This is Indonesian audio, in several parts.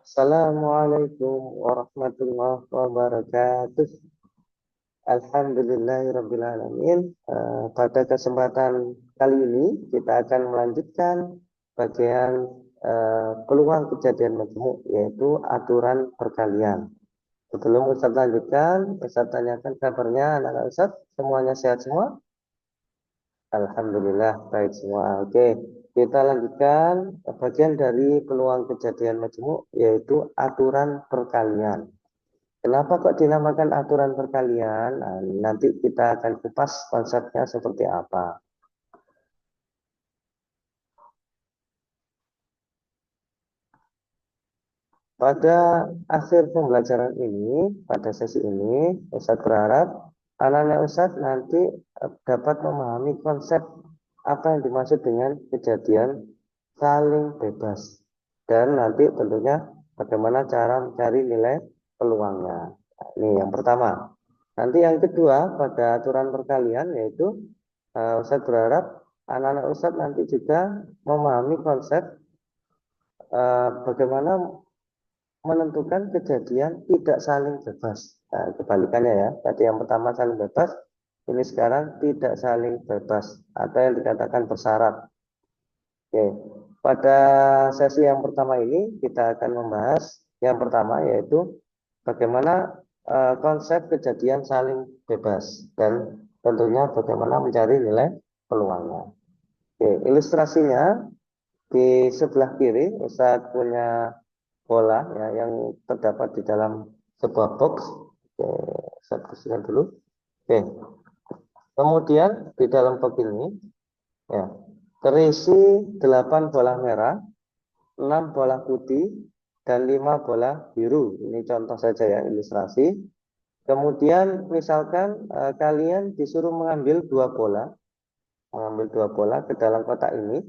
Assalamualaikum warahmatullahi wabarakatuh. Alhamdulillahirrabbilalamin. Pada kesempatan kali ini kita akan melanjutkan bagian peluang kejadian majmuk, yaitu aturan perkalian. Sebelum Ustaz lanjutkan, Ustaz tanyakan kabarnya anak-anak Ustaz, semuanya sehat semua? Alhamdulillah baik semua. Oke, kita lanjutkan bagian dari peluang kejadian majmuk, yaitu aturan perkalian. Kenapa kok dinamakan aturan perkalian? Nah, nanti kita akan kupas konsepnya seperti apa. Pada akhir pembelajaran ini, pada sesi ini, Ustadz berharap anak-anak Ustadz nanti dapat memahami konsep apa yang dimaksud dengan kejadian saling bebas. Dan nanti tentunya bagaimana cara mencari nilai peluangnya. Nah, ini yang pertama. Nanti yang kedua pada aturan perkalian yaitu Ustadz berharap anak-anak Ustadz nanti juga memahami konsep bagaimana menentukan kejadian tidak saling bebas. Nah, kebalikannya ya. Tadi yang pertama saling bebas, ini sekarang tidak saling bebas atau yang dikatakan bersyarat. Oke. Pada sesi yang pertama ini kita akan membahas yang pertama yaitu bagaimana konsep kejadian saling bebas dan tentunya bagaimana mencari nilai peluangnya. Oke, ilustrasinya di sebelah kiri Ustadz punya bola ya, yang terdapat di dalam sebuah box. Oke, saya bersihkan dulu. Oke, kemudian di dalam box ini ya terisi 8 bola merah, 6 bola putih, dan 5 bola biru. Ini contoh saja ya, ilustrasi. Kemudian misalkan kalian disuruh mengambil dua bola ke dalam kotak ini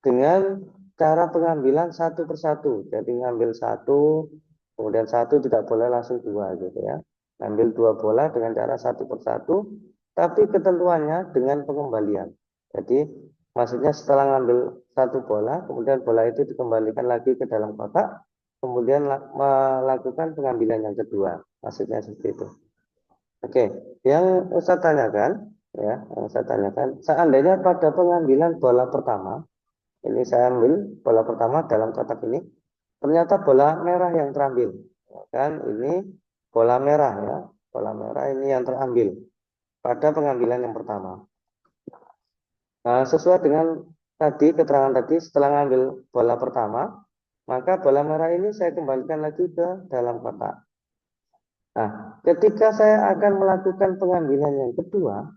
dengan cara pengambilan satu persatu. Jadi ngambil satu, kemudian satu tidak boleh langsung dua gitu ya. Ambil dua bola dengan cara satu persatu, tapi ketentuannya dengan pengembalian. Jadi maksudnya setelah ngambil satu bola, kemudian bola itu dikembalikan lagi ke dalam kotak, kemudian melakukan pengambilan yang kedua. Maksudnya seperti itu. Oke, yang Ustaz tanyakan, seandainya pada pengambilan bola pertama, ini saya ambil bola pertama dalam kotak ini, ternyata bola merah yang terambil. Kan ini bola merah ya, bola merah ini yang terambil pada pengambilan yang pertama. Nah, sesuai dengan tadi keterangan tadi, setelah ngambil bola pertama, maka bola merah ini saya kembalikan lagi ke dalam kotak. Nah, ketika saya akan melakukan pengambilan yang kedua,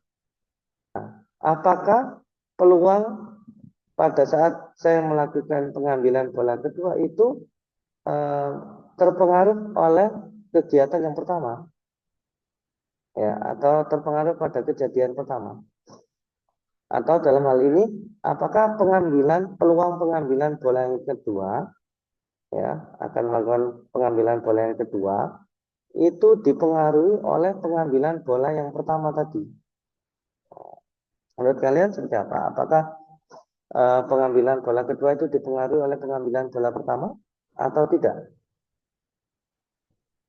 apakah peluang pada saat saya melakukan pengambilan bola kedua itu terpengaruh oleh kegiatan yang pertama ya, atau terpengaruh pada kejadian pertama, atau dalam hal ini apakah peluang pengambilan bola yang kedua ya, akan melakukan pengambilan bola yang kedua itu dipengaruhi oleh pengambilan bola yang pertama tadi. Menurut kalian seperti apa? Apakah pengambilan bola kedua itu dipengaruhi oleh pengambilan bola pertama atau tidak?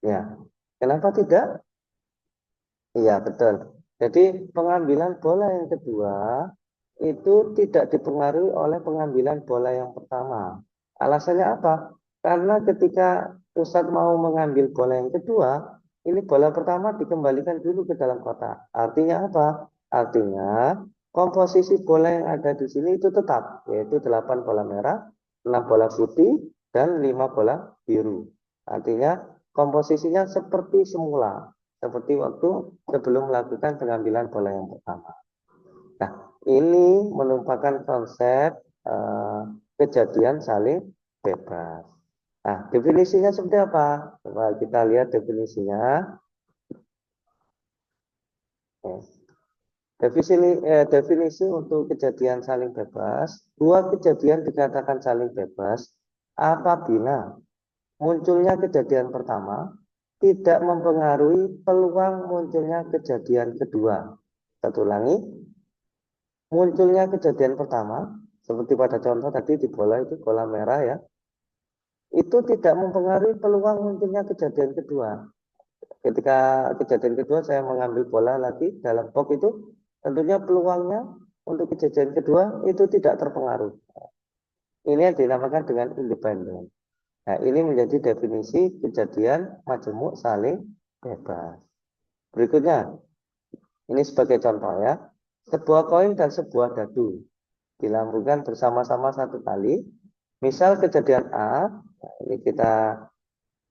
Ya, kenapa tidak? Iya, betul. Jadi pengambilan bola yang kedua itu tidak dipengaruhi oleh pengambilan bola yang pertama. Alasannya apa? Karena ketika Ustadz mau mengambil bola yang kedua, ini bola pertama dikembalikan dulu ke dalam kotak. Artinya apa? Artinya komposisi bola yang ada di sini itu tetap, yaitu 8 bola merah, 6 bola putih, dan 5 bola biru. Artinya komposisinya seperti semula, seperti waktu sebelum melakukan pengambilan bola yang pertama. Nah, ini merupakan konsep kejadian saling bebas. Nah, definisinya seperti apa? Coba kita lihat definisinya. Definisi untuk kejadian saling bebas. Dua kejadian dikatakan saling bebas apabila munculnya kejadian pertama tidak mempengaruhi peluang munculnya kejadian kedua. Satu ulangi, munculnya kejadian pertama, seperti pada contoh tadi di bola itu bola merah ya, itu tidak mempengaruhi peluang munculnya kejadian kedua. Ketika kejadian kedua saya mengambil bola lagi dalam box itu, tentunya peluangnya untuk kejadian kedua itu tidak terpengaruh. Ini yang dinamakan dengan independen. Nah, ini menjadi definisi kejadian majemuk saling bebas. Berikutnya, ini sebagai contoh ya. Sebuah koin dan sebuah dadu dilambungkan bersama-sama satu kali. Misal kejadian A, nah ini kita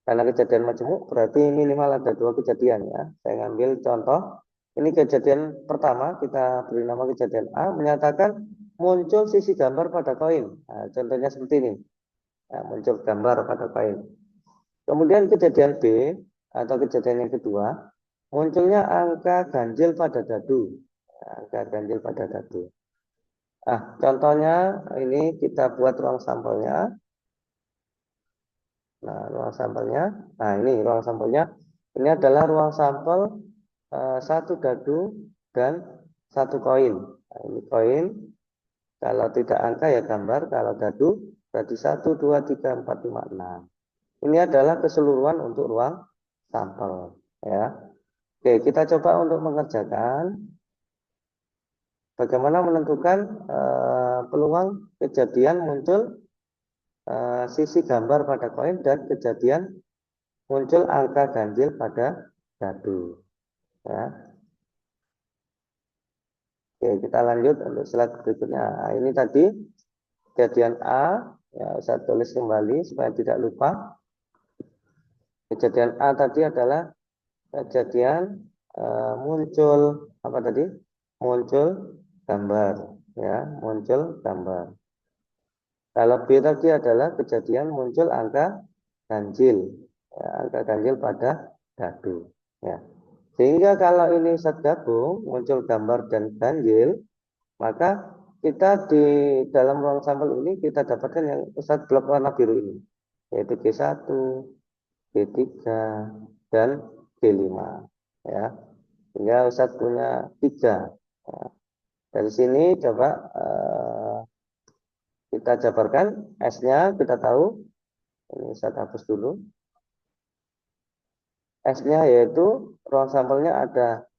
karena kejadian majemuk berarti minimal ada dua kejadian ya. Saya ngambil contoh. Ini kejadian pertama, kita beri nama kejadian A, menyatakan muncul sisi gambar pada koin. Nah, contohnya seperti ini. Nah, muncul gambar pada koin. Kemudian kejadian B atau kejadian yang kedua, munculnya angka ganjil pada dadu. Angka ganjil pada dadu. Contohnya ini kita buat ruang sampelnya. Nah, ruang sampelnya. Nah, ini ruang sampelnya. Ini adalah ruang sampel satu dadu dan satu koin. Nah, ini koin. Kalau tidak angka ya gambar. Kalau dadu berarti 1, 2, 3, 4, 5, 6. Ini adalah keseluruhan untuk ruang sampel. Ya. Oke, kita coba untuk mengerjakan. Bagaimana menentukan peluang kejadian muncul sisi gambar pada koin dan kejadian muncul angka ganjil pada dadu. Ya. Oke, kita lanjut untuk slide berikutnya. Nah, ini tadi kejadian A, ya, saya tulis kembali supaya tidak lupa. Kejadian A tadi adalah kejadian muncul apa tadi? Muncul gambar, ya, muncul gambar. Kalau B tadi adalah kejadian muncul angka ganjil, ya, angka ganjil pada dadu. Ya. Sehingga kalau ini Ustadz gabung, muncul gambar dan ganjil, maka kita di dalam ruang sampel ini kita dapatkan yang Ustadz blok warna biru ini, yaitu G1, G3, dan G5. Ya. Sehingga Ustadz punya 3. Ya. Dari sini coba kita jabarkan S-nya, kita tahu. Ini saya hapus dulu. S-nya yaitu ruang sampelnya ada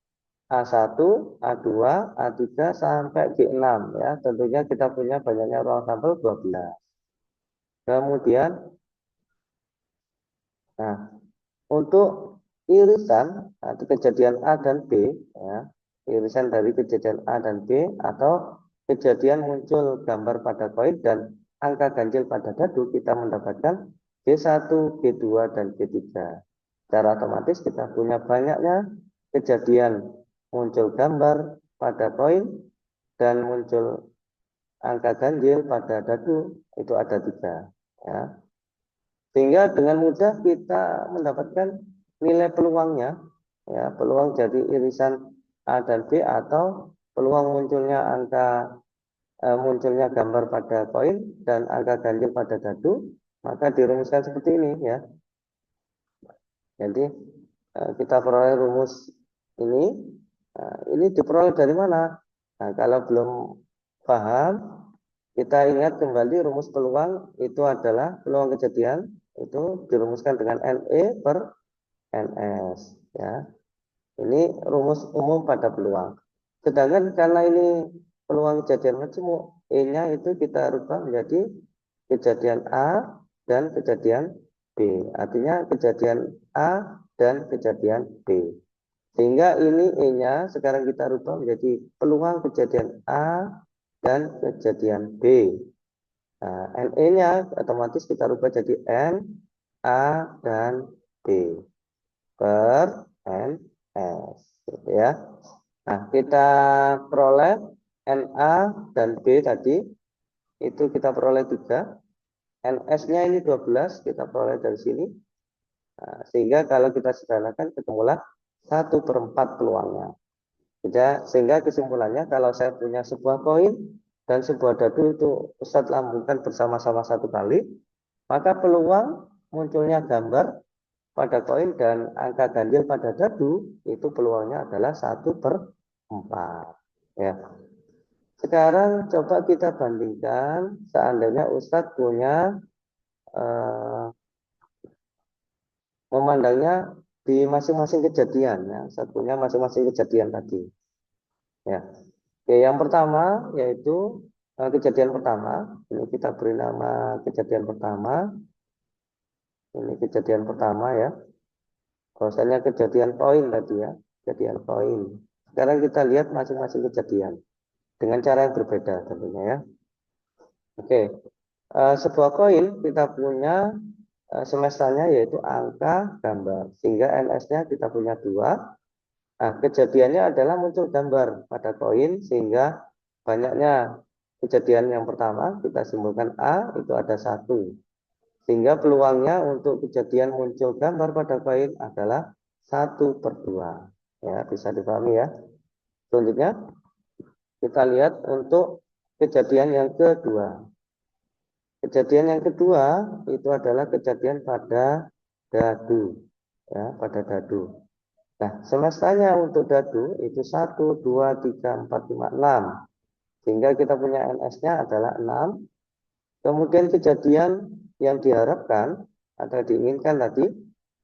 A1, A2, A3 sampai G6 ya. Tentunya kita punya banyaknya ruang sampel 12. Kemudian nah, untuk irisan atau kejadian A dan B ya, irisan dari kejadian A dan B atau kejadian muncul gambar pada koin dan angka ganjil pada dadu, kita mendapatkan G1, G2 dan G3. Secara otomatis kita punya banyaknya kejadian muncul gambar pada koin dan muncul angka ganjil pada dadu, itu ada 3 ya. Sehingga dengan mudah kita mendapatkan nilai peluangnya, ya, peluang jadi irisan A dan B atau peluang munculnya munculnya gambar pada koin dan angka ganjil pada dadu, maka dirumuskan seperti ini ya. Jadi kita peroleh rumus ini. Ini diperoleh dari mana? Nah, kalau belum paham, kita ingat kembali rumus peluang itu adalah peluang kejadian itu dirumuskan dengan NE per NS ya. Ini rumus umum pada peluang. Sedangkan karena ini peluang kejadian majemuk, E-nya itu kita rubah menjadi kejadian A dan kejadian B. Artinya kejadian A dan kejadian B. Sehingga ini E-nya sekarang kita rubah menjadi peluang kejadian A dan kejadian B. Nah, NE-nya otomatis kita rubah jadi N, A, dan B per NS. Gitu ya. Nah, kita peroleh NA dan B tadi, itu kita peroleh 3. NS-nya ini 12, kita peroleh dari sini. Nah, sehingga kalau kita sederhanakan, ketemulah 1/4 peluangnya. Sehingga kesimpulannya, kalau saya punya sebuah koin dan sebuah dadu itu Ustadz lambungkan bersama-sama satu kali, maka peluang munculnya gambar pada koin dan angka ganjil pada dadu itu peluangnya adalah 1/4. Ya. Sekarang coba kita bandingkan seandainya Ustadz punya eh, memandangnya di masing-masing kejadian ya, satunya masing-masing kejadian tadi ya. Oke, yang pertama yaitu kejadian pertama, ini kita beri nama kejadian pertama, ini kejadian pertama ya, bahwasanya kejadian koin tadi ya, kejadian koin. Sekarang kita lihat masing-masing kejadian dengan cara yang berbeda tentunya ya. Oke, sebuah koin kita punya semestanya yaitu angka gambar, sehingga NS-nya kita punya dua. Nah, kejadiannya adalah muncul gambar pada koin, sehingga banyaknya kejadian yang pertama kita simpulkan A itu ada satu, sehingga peluangnya untuk kejadian muncul gambar pada koin adalah 1/2 ya, bisa dipahami ya. Selanjutnya kita lihat untuk kejadian yang kedua. Kejadian yang kedua itu adalah kejadian pada dadu ya, pada dadu. Nah, semestanya untuk dadu itu 1, 2, 3, 4, 5, 6. Sehingga kita punya NS-nya adalah 6. Kemudian kejadian yang diharapkan atau diinginkan tadi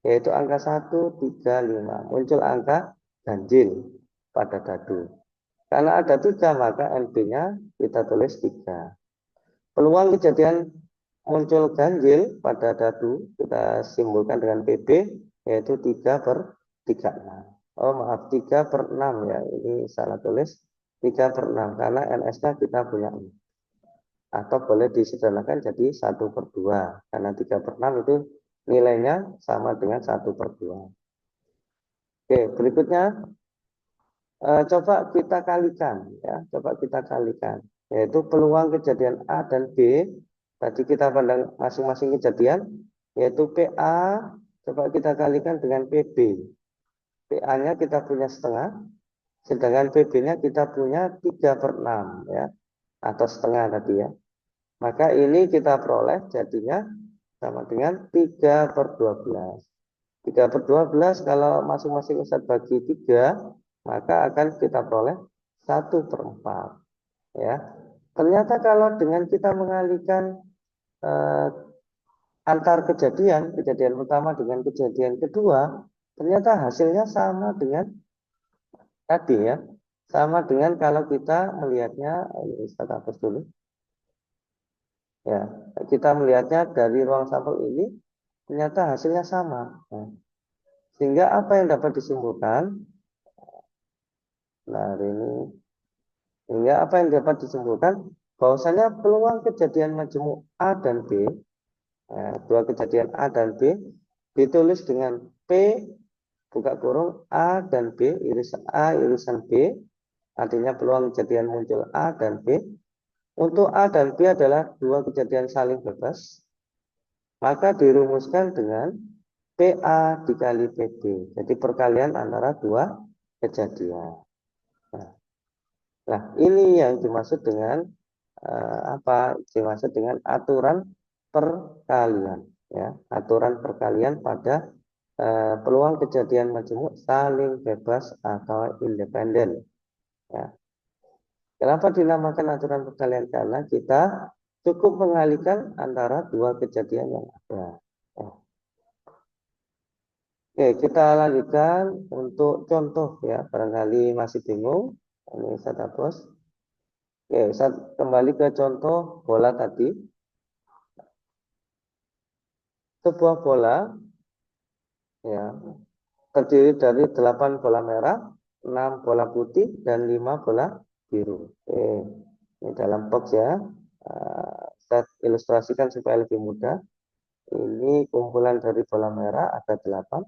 yaitu angka 1, 3, 5. Muncul angka ganjil pada dadu. Karena ada 3 maka NB-nya kita tulis 3. Peluang kejadian muncul ganjil pada dadu kita simbolkan dengan PB yaitu 3/36. Oh maaf, 3/6 ya, ini salah tulis, 3/6 karena NS-nya kita punya 6. Atau boleh disederhanakan jadi 1/2 karena 3/6 itu nilainya sama dengan 1/2. Oke, berikutnya coba kita kalikan ya, coba kita kalikan yaitu peluang kejadian A dan B. Tadi kita pandang masing-masing kejadian yaitu PA, coba kita kalikan dengan PB. PA-nya kita punya setengah, sedangkan PB-nya kita punya 3/6 ya, atau setengah tadi ya. Maka ini kita peroleh jadinya sama dengan 3/12. 3/12 kalau masing-masing Ustadz bagi 3, maka akan kita peroleh 1/4 ya. Ternyata kalau dengan kita mengalihkan antar kejadian pertama dengan kejadian kedua, ternyata hasilnya sama dengan tadi ya. Sama dengan kalau kita melihatnya, ini Ustaz hapus dulu. Ya, kita melihatnya dari ruang sampel ini, ternyata hasilnya sama. Nah, sehingga apa yang dapat disimpulkan? Nah, ini sehingga apa yang dapat disimpulkan? Bahwasanya peluang kejadian majemuk A dan B, dua kejadian A dan B ditulis dengan P buka kurung A dan B irisan A irisan B, artinya peluang kejadian muncul A dan B. Untuk A dan B adalah dua kejadian saling bebas, maka dirumuskan dengan PA dikali PB. Jadi perkalian antara dua kejadian. Nah, ini yang dimaksud dengan apa? Dimaksud dengan aturan perkalian. Ya, aturan perkalian pada peluang kejadian majemuk saling bebas atau independen. Ya. Kenapa dinamakan aturan perkalian? Karena kita cukup mengalihkan antara dua kejadian yang ada. Ya. Oke, kita lanjutkan untuk contoh ya. Barangkali masih bingung. Ini saya hapus. Oke, saya kembali ke contoh bola tadi. Sebuah bola ya terdiri dari 8 bola merah, 6 bola putih, dan 5 bola biru. Oke, ini dalam box ya. Saya ilustrasikan supaya lebih mudah. Ini kumpulan dari bola merah ada 8.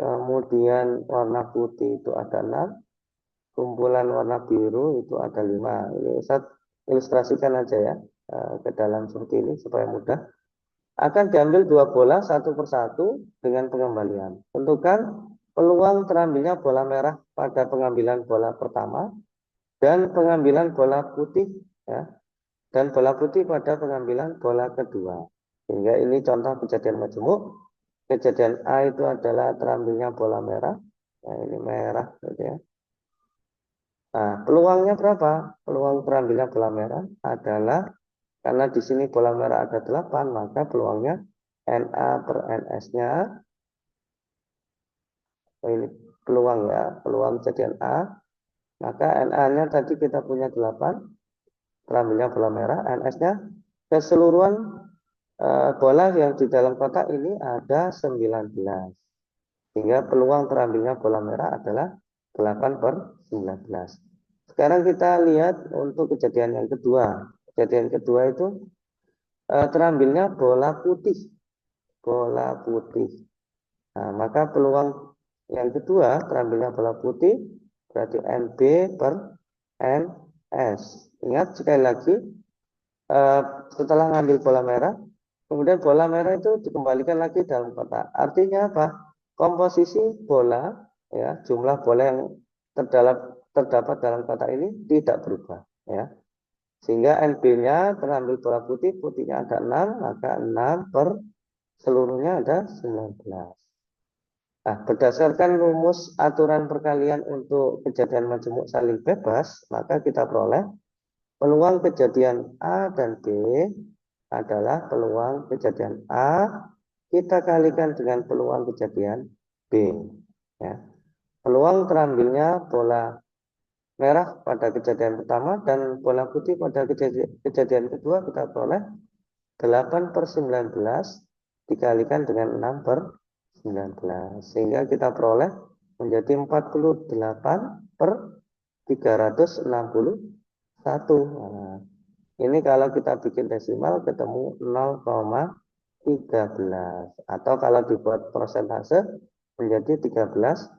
Kemudian warna putih itu ada 6. Kumpulan warna biru itu ada 5. Ini saya ilustrasikan aja ya ke dalam seperti ini supaya mudah. Akan diambil dua bola satu persatu dengan pengembalian. Tentukan peluang terambilnya bola merah pada pengambilan bola pertama dan pengambilan bola putih ya, dan bola putih pada pengambilan bola kedua. Sehingga ini contoh kejadian majemuk. Kejadian A itu adalah terambilnya bola merah. Nah, ini merah gitu ya. Nah, peluangnya berapa? Peluang terambilnya bola merah adalah Karena di sini bola merah ada 8, maka peluangnya Na per Ns-nya, ini peluang ya, peluang kejadian A, maka Na-nya tadi kita punya 8, terambilnya bola merah, Ns-nya keseluruhan bola yang di dalam kotak ini ada 19. Sehingga peluang terambilnya bola merah adalah 8 per 19. Sekarang kita lihat untuk kejadian yang kedua. Kejadian kedua itu terambilnya bola putih. Bola putih. Nah, maka peluang yang kedua terambilnya bola putih berarti NB per NS. Ingat sekali lagi, setelah ngambil bola merah, kemudian bola merah itu dikembalikan lagi dalam kotak. Artinya apa? Komposisi bola, ya, jumlah bola yang terdapat dalam kotak ini tidak berubah, ya. Sehingga NB-nya terambil bola putih, putihnya ada 6, maka 6 per seluruhnya ada 19. Nah, berdasarkan rumus aturan perkalian untuk kejadian majemuk saling bebas, maka kita peroleh peluang kejadian A dan B adalah peluang kejadian A kita kalikan dengan peluang kejadian B. Ya. Peluang terambilnya bola merah pada kejadian pertama dan bola putih pada kejadian kedua kita peroleh 8 per 19 dikalikan dengan 6 per 19. Sehingga kita peroleh menjadi 48 per 361. Nah, ini kalau kita bikin desimal ketemu 0,13. Atau kalau dibuat persentase menjadi 13%.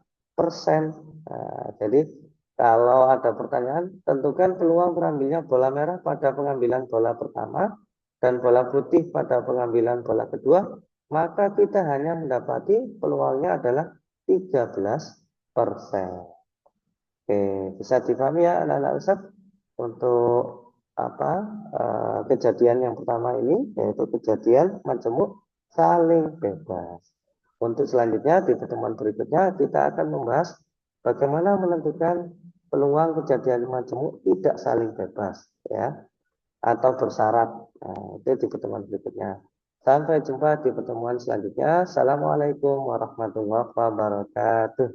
Nah, jadi kalau ada pertanyaan, tentukan peluang terambilnya bola merah pada pengambilan bola pertama dan bola putih pada pengambilan bola kedua, maka kita hanya mendapati peluangnya adalah 13%. Oke, bisa dipahami ya anak-anak Ustaz untuk apa kejadian yang pertama ini, yaitu kejadian majemuk saling bebas. Untuk selanjutnya di pertemuan berikutnya kita akan membahas bagaimana menentukan peluang kejadian majemuk tidak saling bebas, ya, atau bersyarat. Nah, itu di pertemuan berikutnya. Sampai jumpa di pertemuan selanjutnya. Assalamualaikum warahmatullahi wabarakatuh.